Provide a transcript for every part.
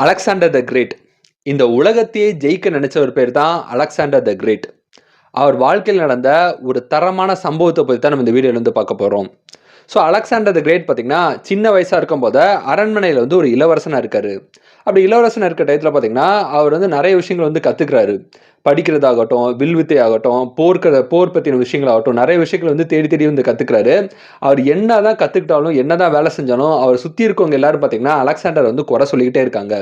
Alexander the great. இந்த உலகத்தையே ஜெயிக்க நினைச்ச ஒரு பேர் தான் அலெக்சாண்டர் த கிரேட். அவர் வாழ்க்கையில் நடந்த ஒரு தரமான சம்பவத்தை பற்றி தான் நம்ம இந்த வீடியோல வந்து பார்க்க போகிறோம். ஸோ அலெக்சாண்டர் த கிரேட் பார்த்தீங்கன்னா சின்ன வயசாக இருக்கும் போது அரண்மனையில் வந்து ஒரு இளவரசனாக இருக்காரு. அப்படி இளவரசனாக இருக்க டயத்தில் பார்த்தீங்கன்னா அவர் வந்து நிறைய விஷயங்கள் வந்து கற்றுக்கிறாரு. படிக்கிறதாகட்டும், வில்வித்தை ஆகட்டும், போர் பற்றின விஷயங்களாகட்டும், நிறைய விஷயங்கள் வந்து தேடி தேடி வந்து கற்றுக்கிறாரு. அவர் என்ன தான் கற்றுக்கிட்டாலும் என்ன தான் வேலை செஞ்சாலும் அவர் சுற்றி இருக்கவங்க எல்லாரும் பார்த்தீங்கன்னா அலெக்சாண்டர் வந்து குறை சொல்லிக்கிட்டே இருக்காங்க.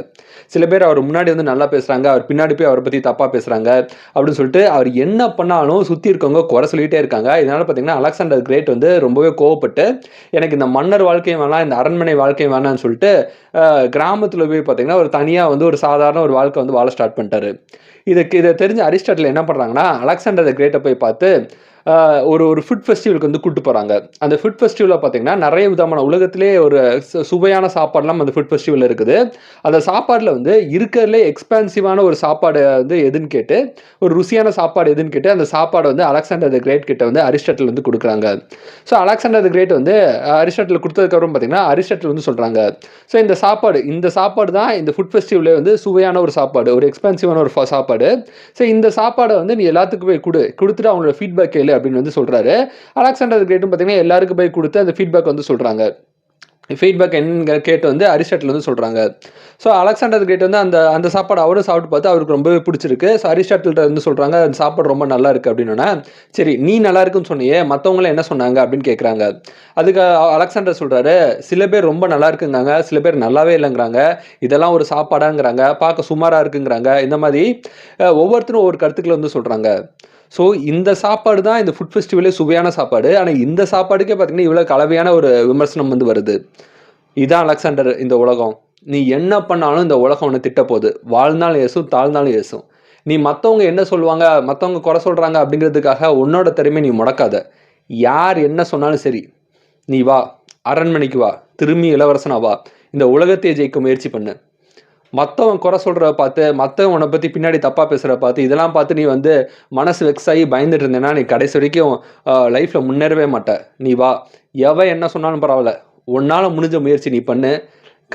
சில பேர் அவர் முன்னாடி வந்து நல்லா பேசுகிறாங்க, அவர் பின்னாடி போய் அவரை பற்றி தப்பாக பேசுகிறாங்க அப்படின்னு சொல்லிட்டு அவர் என்ன பண்ணாலும் சுற்றி இருக்கவங்க குறை சொல்லிக்கிட்டே இருக்காங்க. இதனால் பார்த்தீங்கன்னா அலெக்சாண்டர் கிரேட் வந்து ரொம்பவே கோவப்பட்டு எனக்கு இந்த மன்னர் வாழ்க்கையும் வேணாம், இந்த அரண்மனை வாழ்க்கையும் வேணாம்னு சொல்லிட்டு கிராமத்தில் போய் பார்த்தீங்கன்னா ஒரு தனியாக வந்து ஒரு சாதாரண ஒரு வாழ்க்கை வந்து வாழ ஸ்டார்ட் பண்ணிட்டாரு. இதை தெரிஞ்ச அரிஸ்டாட்டில் என்ன பண்ணுறாங்கன்னா அலெக்சாண்டர் த கிரேட்டை போய் பார்த்து ஒரு ஒரு ஃபுட் ஃபெஸ்டிவலுக்கு வந்து கூப்பிட்டு போகிறாங்க. அந்த ஃபுட் ஃபெஸ்டிவலில் பார்த்தீங்கன்னா நிறைய விதமான உலகத்திலே ஒரு சுவையான சாப்பாடுலாம் அந்த ஃபுட் ஃபெஸ்டிவலில் இருக்குது. அந்த சாப்பாடில் வந்து இருக்கிறதுலே எக்ஸ்பென்சிவான ஒரு சாப்பாடு வந்து எதுன்னு கேட்டு, ஒரு ருசியான சாப்பாடு எதுன்னு கேட்டு அந்த சாப்பாடை வந்து அலெக்சாண்டர் த கிரேட் கிட்ட வந்து அரிஸ்டாட்டில் வந்து கொடுக்குறாங்க. ஸோ அலெக்சாண்டர் த கிரேட் வந்து அரிஸ்டாட்டில் கொடுத்ததுக்கப்புறம் பார்த்தீங்கன்னா அரிஸ்டாட்டில் வந்து சொல்கிறாங்க, ஸோ இந்த சாப்பாடு தான் இந்த ஃபுட் ஃபெஸ்டிவலே வந்து சுவையான ஒரு சாப்பாடு, ஒரு எக்ஸ்பென்சிவான ஒரு சாப்பாடு. ஸோ இந்த சாப்பாடை வந்து நீ எல்லாத்துக்கும் போய் கொடுத்துட்டு அவங்களோட ஃபீட்பேக் கேளு அப்படின்னு வந்து சொல்றாரு. அலெக்சாண்டர் கிரேட்டும் பார்த்தீங்கன்னா எல்லாருக்கும் போய் கொடுத்து அந்த ஃபீட்பேக் வந்து சொல்றாங்க. ஃபீட்பேக் என்ன கேட்டு வந்து அரிஸ்டாட்டில் வந்து சொல்கிறாங்க. ஸோ அலெக்சாண்டர் கிரேட் வந்து அந்த அந்த சாப்பாடு அவரும் சாப்பிட்டு பார்த்து அவருக்கு ரொம்பவே பிடிச்சிருக்கு. ஸோ அரிஸ்டாட்டில்கிட்ட வந்து சொல்கிறாங்க அந்த சாப்பாடு ரொம்ப நல்லா இருக்குது அப்படின்னா, சரி நீ நல்லா இருக்குன்னு சொன்னியே மற்றவங்களாம் என்ன சொன்னாங்க அப்படின்னு கேட்குறாங்க. அதுக்கு அலெக்சாண்டர் சொல்கிறாரு, சில பேர் ரொம்ப நல்லா இருக்குங்கிறாங்க, சில பேர் நல்லாவே இல்லைங்கிறாங்க, இதெல்லாம் ஒரு சாப்பாடாங்கிறாங்க, பார்க்க சுமாராக இருக்குங்கிறாங்க. இந்த மாதிரி ஒவ்வொருத்தரும் ஒவ்வொரு கருத்துக்களை வந்து சொல்கிறாங்க. ஸோ இந்த சாப்பாடு தான் இந்த ஃபுட் ஃபெஸ்டிவலே சுவையான சாப்பாடு. ஆனால் இந்த சாப்பாடுக்கே பார்த்தீங்கன்னா இவ்வளோ கலவையான ஒரு விமர்சனம் வந்து வருது. இதான் அலெக்சாண்டர் இந்த உலகம். நீ என்ன பண்ணாலும் இந்த உலகம் ஒன்று திட்ட போகுது. வாழ்நாளும் ஏசும், தாழ்நாளும் ஏசும். நீ மற்றவங்க என்ன சொல்லுவாங்க, மற்றவங்க குறை சொல்கிறாங்க அப்படிங்கிறதுக்காக உன்னோட திறமை நீ முடக்காத. யார் என்ன சொன்னாலும் சரி, நீ வா, அரண்மனைக்கு வா, திரும்பி இளவரசனா வா, இந்த உலகத்தையே ஜெயிக்க முயற்சி பண்ணு. மற்றவன் குறை சொல்கிறத பார்த்து, மற்றவன் உன்னை பற்றி பின்னாடி தப்பாக பேசுகிறத பார்த்து, இதெல்லாம் பார்த்து நீ வந்து மனசு வெக்ஸ் ஆகி பயந்துட்டு இருந்தேன்னா நீ கடைசி வரைக்கும் லைஃப்பில் முன்னேறவே மாட்ட. நீ வா, எவன் என்ன சொன்னாலும் பரவாயில்ல, உன்னால் முடிஞ்ச முயற்சி நீ பண்ணு.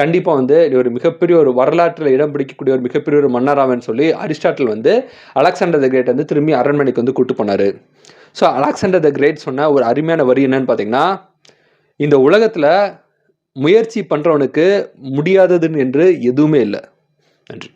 கண்டிப்பாக வந்து நீ ஒரு மிகப்பெரிய ஒரு வரலாற்றில் இடம் பிடிக்கக்கூடிய ஒரு மிகப்பெரிய ஒரு மன்னராவன்னு சொல்லி அரிஸ்டாட்டில் வந்து அலெக்சாண்டர் த கிரேட் வந்து திரும்பி அரண்மனைக்கு வந்து கூட்டு போனார். ஸோ அலெக்சாண்டர் த கிரேட் சொன்ன ஒரு அருமையான வரி என்னன்னு பார்த்தீங்கன்னா, இந்த உலகத்தில் முயற்சி பண்ணுறவனுக்கு முடியாததுன்னு என்று எதுவுமே இல்லை. நன்றி.